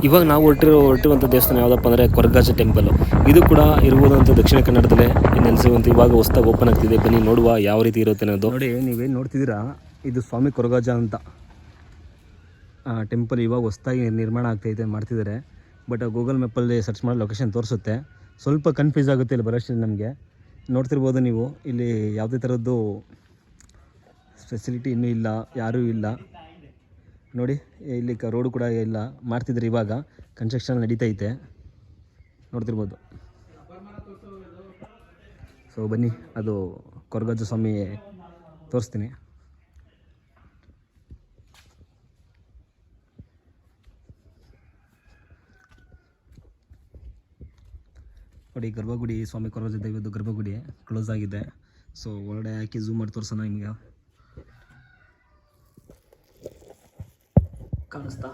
ಇವಾಗ ನಾವು ಹೊರಟಿರುವಂಥ ದೇವಸ್ಥಾನ ಯಾವುದಪ್ಪ ಅಂದರೆ ಕೊರಗಾಜ ಟೆಂಪಲ್. ಇದು ಕೂಡ ಇರುವುದಂತ ದಕ್ಷಿಣ ಕನ್ನಡದಲ್ಲೇ ನೆಲೆಸಿರುವಂಥ ಇವಾಗ ಹೊಸದಾಗಿ ಓಪನ್ ಆಗ್ತಿದೆ. ಬನ್ನಿ ನೋಡುವ ಯಾವ ರೀತಿ ಇರುತ್ತೆ ಅನ್ನೋದು. ನೋಡಿ, ನೀವೇನು ನೋಡ್ತಿದ್ದೀರಾ, ಇದು ಸ್ವಾಮಿ ಕೊರಗಾಜ ಅಂತ ಟೆಂಪಲ್. ಇವಾಗ ಹೊಸದಾಗಿ ನಿರ್ಮಾಣ ಆಗ್ತೈತೆ, ಮಾಡ್ತಿದ್ದಾರೆ. ಬಟ್ ಗೂಗಲ್ ಮ್ಯಾಪಲ್ಲಿ ಸರ್ಚ್ ಮಾಡಿ ಲೊಕೇಶನ್ ತೋರಿಸುತ್ತೆ. ಸ್ವಲ್ಪ ಕನ್ಫ್ಯೂಸ್ ಆಗುತ್ತೆ ಇಲ್ಲಿ ಬರೋಷ್ಟು ನಮಗೆ. ನೋಡ್ತಿರ್ಬೋದು ನೀವು, ಇಲ್ಲಿ ಯಾವುದೇ ಥರದ್ದು ಫೆಸಿಲಿಟಿ ಇನ್ನೂ ಇಲ್ಲ, ಯಾರೂ ಇಲ್ಲ. ನೋಡಿ, ಇಲ್ಲಿ ರೋಡು ಕೂಡ ಇಲ್ಲ, ಮಾಡ್ತಿದ್ದಾರೆ. ಇವಾಗ ಕನ್ಸ್ಟ್ರಕ್ಷನ್ ನಡೀತೈತೆ, ನೋಡ್ತಿರ್ಬೋದು. ಸೊ ಬನ್ನಿ, ಅದು ಕೊರಗಾಜ ಸ್ವಾಮಿ ತೋರಿಸ್ತೀನಿ. ನೋಡಿ, ಗರ್ಭಗುಡಿ, ಸ್ವಾಮಿ ಕೊರಗಾಜ ದೈವದ ಗರ್ಭಗುಡಿ ಕ್ಲೋಸ್ ಆಗಿದೆ. ಸೊ ಒಳಗಡೆ ಹಾಕಿ ಝೂಮ್ ಮಾಡಿ ತೋರಿಸೋಣ ನಿಮಗೆ. ಕಾಣಿಸ್ತಾ?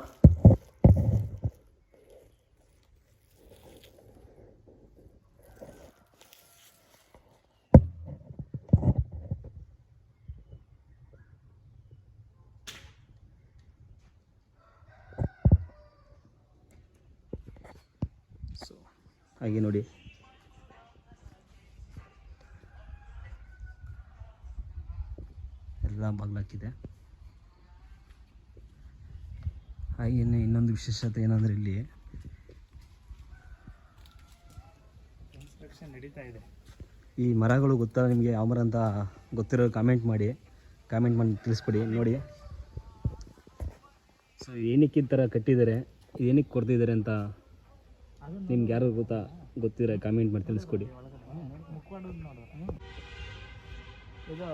ಸೊ ಹಾಗೆ ನೋಡಿ, ಎಲ್ಲ ಬಾಗ್ಲಾಕಿದೆ. ಹಾಗೆಯೇ ಇನ್ನೊಂದು ವಿಶೇಷತೆ ಏನಂದರೆ ಇಲ್ಲಿ ಕನ್ಸ್ಟ್ರಕ್ಷನ್ ನಡೀತಾ ಇದೆ. ಈ ಮರಗಳು ಗೊತ್ತಾ ನಿಮಗೆ? ಯಾವ ಮರ ಅಂತ ಗೊತ್ತಿರೋ ಕಾಮೆಂಟ್ ಮಾಡಿ ತಿಳಿಸ್ಕೊಡಿ. ನೋಡಿ, ಸೊ ಏನಕ್ಕೆ ಈ ಥರ ಕಟ್ಟಿದ್ದಾರೆ, ಏನಕ್ಕೆ ಕೊಡ್ತಿದ್ದಾರೆ ಅಂತ ನಿಮ್ಗೆ ಯಾರು ಗೊತ್ತಿದ್ರೆ ಕಾಮೆಂಟ್ ಮಾಡಿ ತಿಳಿಸ್ಕೊಡಿ. ಇದು